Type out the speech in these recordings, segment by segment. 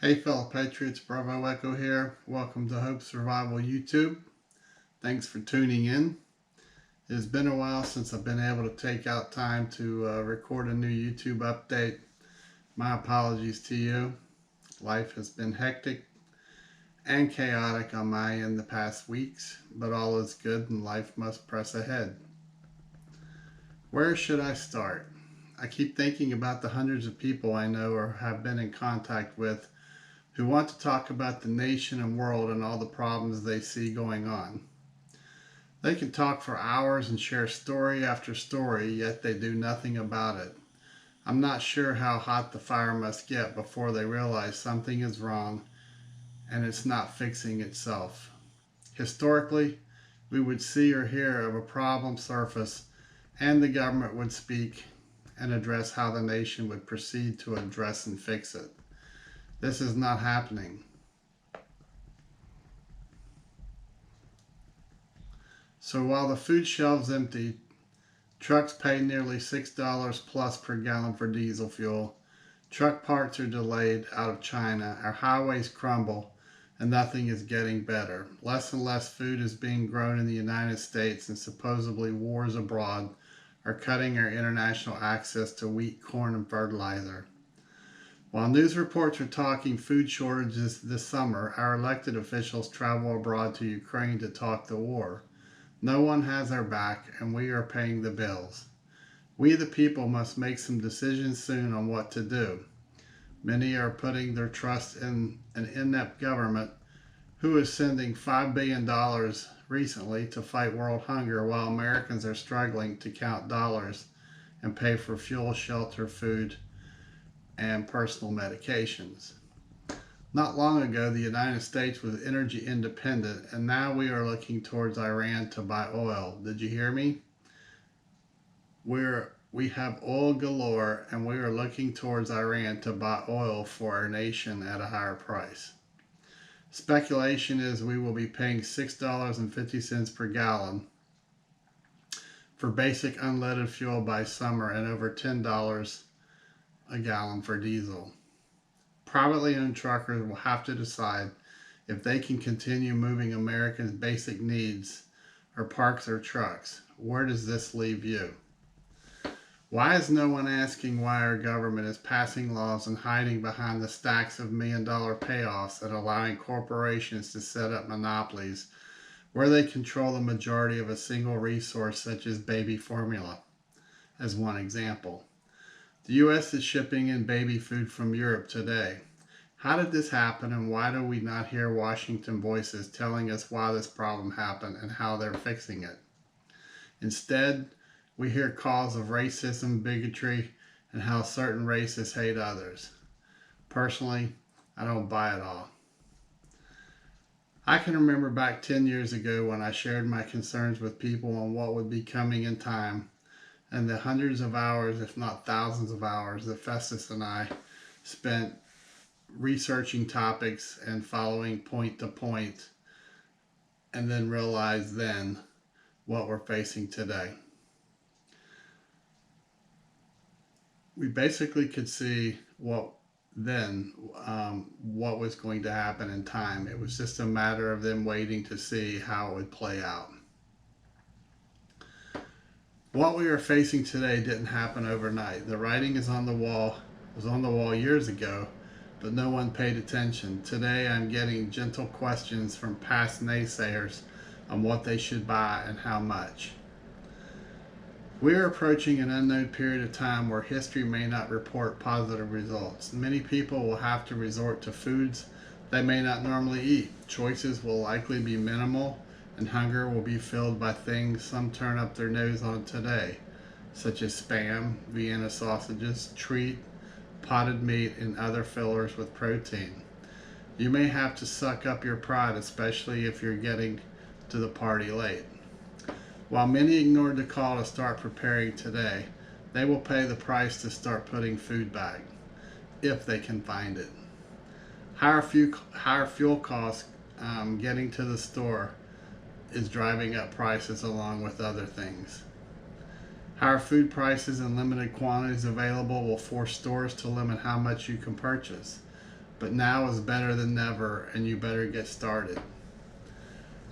Hey fellow patriots, Bravo Echo here. Welcome to Hope Survival YouTube. Thanks for tuning in. It has been a while since I've been able to take out time to record a new YouTube update. My apologies to you. Life has been hectic and chaotic on my end the past weeks, but all is good and life must press ahead. Where should I start? I keep thinking about the hundreds of people I know or have been in contact with who want to talk about the nation and world and all the problems they see going on. They can talk for hours and share story after story, yet they do nothing about it. I'm not sure how hot the fire must get before they realize something is wrong and it's not fixing itself. Historically, we would see or hear of a problem surface and the government would speak and address how the nation would proceed to address and fix it. This is not happening. So while the food shelves empty, trucks pay nearly $6 plus per gallon for diesel fuel, truck parts are delayed out of China, our highways crumble, and nothing is getting better. Less and less food is being grown in the United States, and supposedly wars abroad are cutting our international access to wheat, corn, and fertilizer. While news reports are talking food shortages this summer, our elected officials travel abroad to Ukraine to talk the war. No one has our back, and we are paying the bills. We the people must make some decisions soon on what to do. Many are putting their trust in an inept government who is sending $5 billion recently to fight world hunger while Americans are struggling to count dollars and pay for fuel, shelter, food, and personal medications. Not long ago, the United States was energy independent, and now we are looking towards Iran to buy oil. Did you hear me? We have oil galore, and we are looking towards Iran to buy oil for our nation at a higher price. Speculation is we will be paying $6.50 per gallon for basic unleaded fuel by summer and over $10 a gallon for diesel. Privately owned truckers will have to decide if they can continue moving Americans' basic needs or park their trucks. Where does this leave you? Why is no one asking why our government is passing laws and hiding behind the stacks of million-dollar payoffs and allowing corporations to set up monopolies where they control the majority of a single resource such as baby formula, as one example? The U.S. is shipping in baby food from Europe today. How did this happen, and why do we not hear Washington voices telling us why this problem happened and how they're fixing it? Instead, we hear calls of racism, bigotry, and how certain races hate others. Personally, I don't buy it all. I can remember back 10 years ago when I shared my concerns with people on what would be coming in time, and the hundreds of hours, if not thousands of hours, that Festus and I spent researching topics and following point to point, and then realized then what we're facing today. We basically could see what was going to happen in time. It was just a matter of them waiting to see how it would play out. What we are facing today didn't happen overnight. The writing is on the wall, was on the wall years ago, but no one paid attention. Today I'm getting gentle questions from past naysayers on what they should buy and how much. We are approaching an unknown period of time where history may not report positive results. Many people will have to resort to foods they may not normally eat. Choices will likely be minimal, and hunger will be filled by things some turn up their nose on today, such as Spam, Vienna sausages, treat, potted meat, and other fillers with protein. You may have to suck up your pride, especially if you're getting to the party late. While many ignored the call to start preparing today, they will pay the price to start putting food back, if they can find it. Higher fuel costs getting to the store is driving up prices along with other things. Higher food prices and limited quantities available will force stores to limit how much you can purchase. but now is better than never, and you better get started.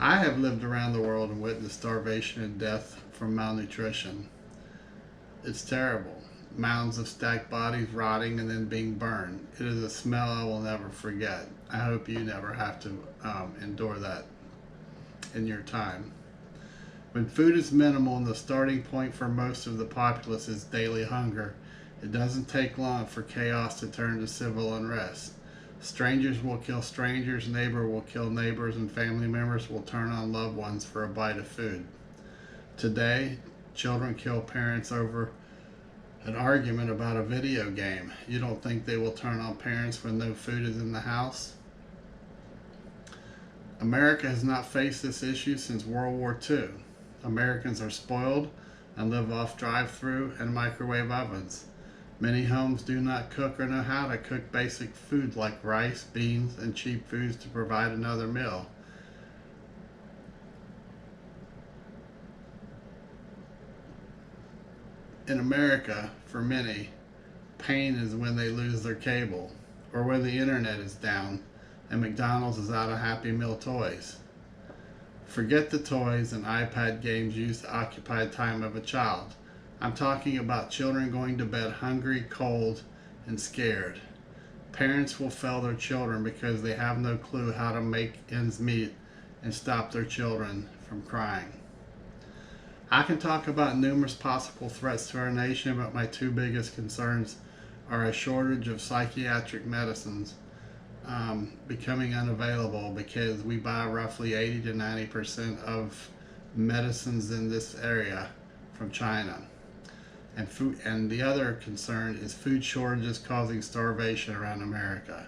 I have lived around the world and witnessed starvation and death from malnutrition. It's terrible. Mounds of stacked bodies rotting and then being burned. It is a smell I will never forget. I hope you never have to endure that in your time. When food is minimal and the starting point for most of the populace is daily hunger, it doesn't take long for chaos to turn to civil unrest. Strangers will kill strangers, neighbor will kill neighbors, and family members will turn on loved ones for a bite of food. Today, children kill parents over an argument about a video game. You don't think they will turn on parents when no food is in the house? America has not faced this issue since World War II. Americans are spoiled and live off drive-through and microwave ovens. Many homes do not cook or know how to cook basic food like rice, beans, and cheap foods to provide another meal. In America, for many, pain is when they lose their cable or when the internet is down and McDonald's is out of Happy Meal toys. Forget the toys and iPad games used to occupy the time of a child. I'm talking about children going to bed hungry, cold, and scared. Parents will fail their children because they have no clue how to make ends meet and stop their children from crying. I can talk about numerous possible threats to our nation, but my two biggest concerns are a shortage of psychiatric medicines becoming unavailable because we buy roughly 80 to 90% of medicines in this area from China. And the other concern is food shortages causing starvation around America.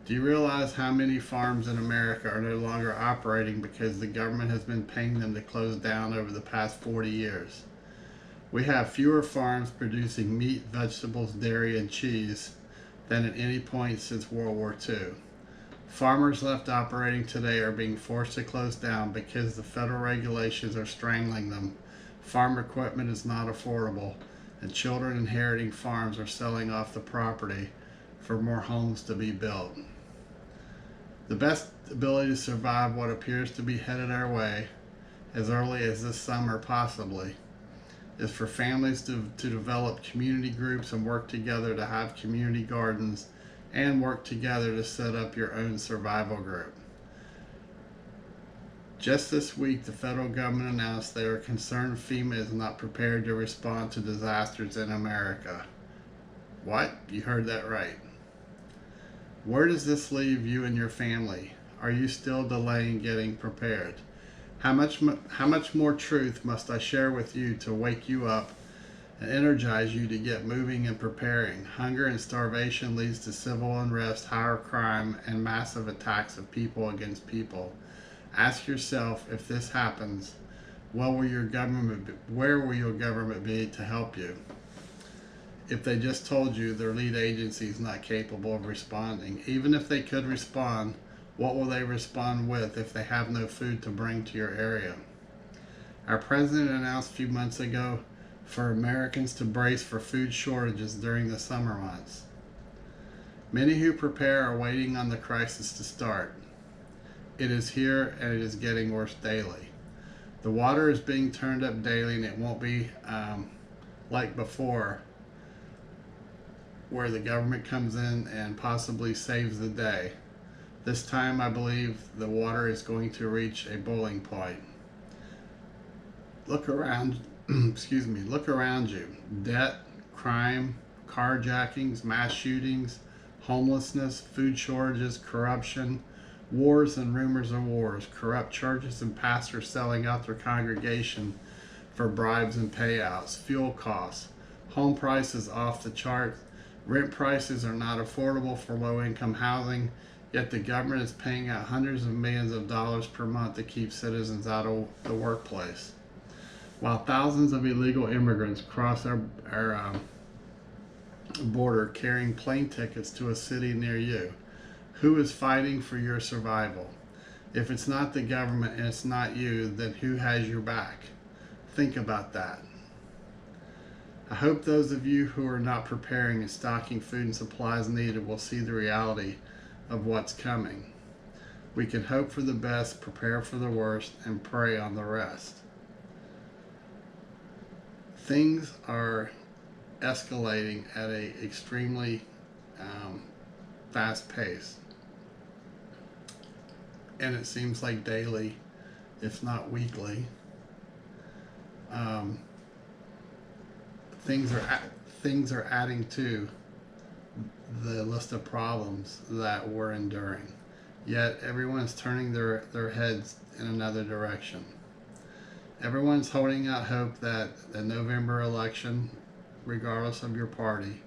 Do you realize how many farms in America are no longer operating because the government has been paying them to close down over the past 40 years? We have fewer farms producing meat, vegetables, dairy, and cheese than at any point since World War II. Farmers left operating today are being forced to close down because the federal regulations are strangling them. Farm equipment is not affordable, and children inheriting farms are selling off the property for more homes to be built. The best ability to survive what appears to be headed our way, as early as this summer possibly, is for families to develop community groups and work together to have community gardens and work together to set up your own survival group. Just this week, the federal government announced they are concerned FEMA is not prepared to respond to disasters in America. What? You heard that right. Where does this leave you and your family? Are you still delaying getting prepared? How much more truth must I share with you to wake you up and energize you to get moving and preparing? Hunger and starvation leads to civil unrest, higher crime, and massive attacks of people against people. Ask yourself, if this happens, where will your government be to help you? If they just told you their lead agency is not capable of responding, even if they could respond, what will they respond with if they have no food to bring to your area? Our president announced a few months ago for Americans to brace for food shortages during the summer months. Many who prepare are waiting on the crisis to start. It is here and it is getting worse daily. The water is being turned up daily, and it won't be like before, where the government comes in and possibly saves the day. This time I believe the water is going to reach a boiling point. Look around look around you. Debt, crime, carjackings, mass shootings, homelessness, food shortages, corruption, wars and rumors of wars, corrupt churches and pastors selling out their congregation for bribes and payouts, fuel costs, home prices off the charts, rent prices are not affordable for low-income housing, yet the government is paying out hundreds of millions of dollars per month to keep citizens out of the workplace, while thousands of illegal immigrants cross our border carrying plane tickets to a city near you. Who is fighting for your survival? If it's not the government and it's not you, then who has your back? Think about that. I hope those of you who are not preparing and stocking food and supplies needed will see the reality of what's coming. We can hope for the best, prepare for the worst, and pray on the rest. Things are escalating at a extremely fast pace, and it seems like daily, if not weekly, um, things are things are adding to the list of problems that we're enduring. Yet everyone's turning their heads in another direction. Everyone's holding out hope that the November election, regardless of your party,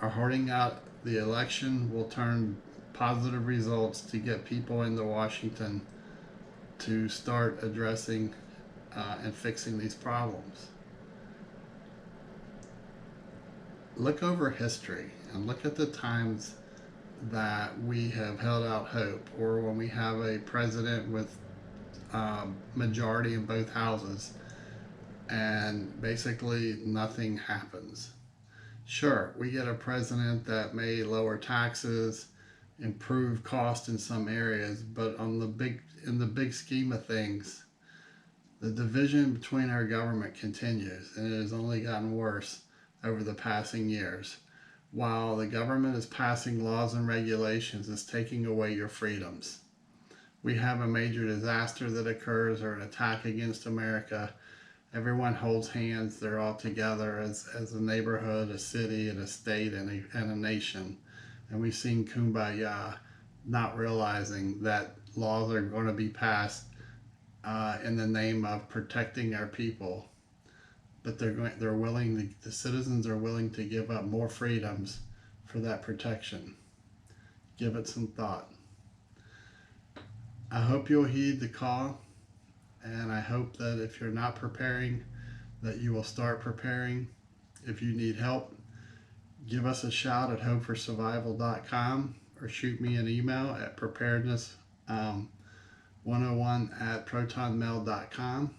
are holding out the election will turn positive results to get people into Washington to start addressing and fixing these problems. Look over history and look at the times that we have held out hope, or when we have a president with majority in both houses and basically nothing happens. Sure, we get a president that may lower taxes, improve cost in some areas, but in the big scheme of things, the division between our government continues, and it has only gotten worse over the passing years. While the government is passing laws and regulations, it's taking away your freedoms. We have a major disaster that occurs or an attack against America. Everyone holds hands. They're all together as a neighborhood, a city, and a state, and a nation. And we sing Kumbaya, not realizing that laws are going to be passed in the name of protecting our people. But the citizens are willing to give up more freedoms for that protection. Give it some thought. I hope you'll heed the call, and I hope that if you're not preparing, that you will start preparing. If you need help, give us a shout at hopeforsurvival.com or shoot me an email at preparedness101@protonmail.com.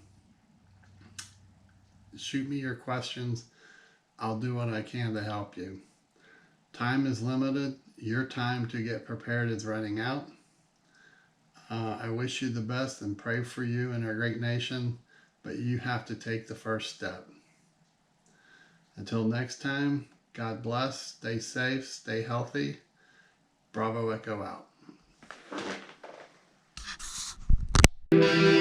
Shoot me your questions. I'll do what I can to help you. Time is limited. Your time to get prepared is running out. I wish you the best and pray for you and our great nation, but you have to take the first step. Until next time, God bless, stay safe, stay healthy. Bravo Echo out.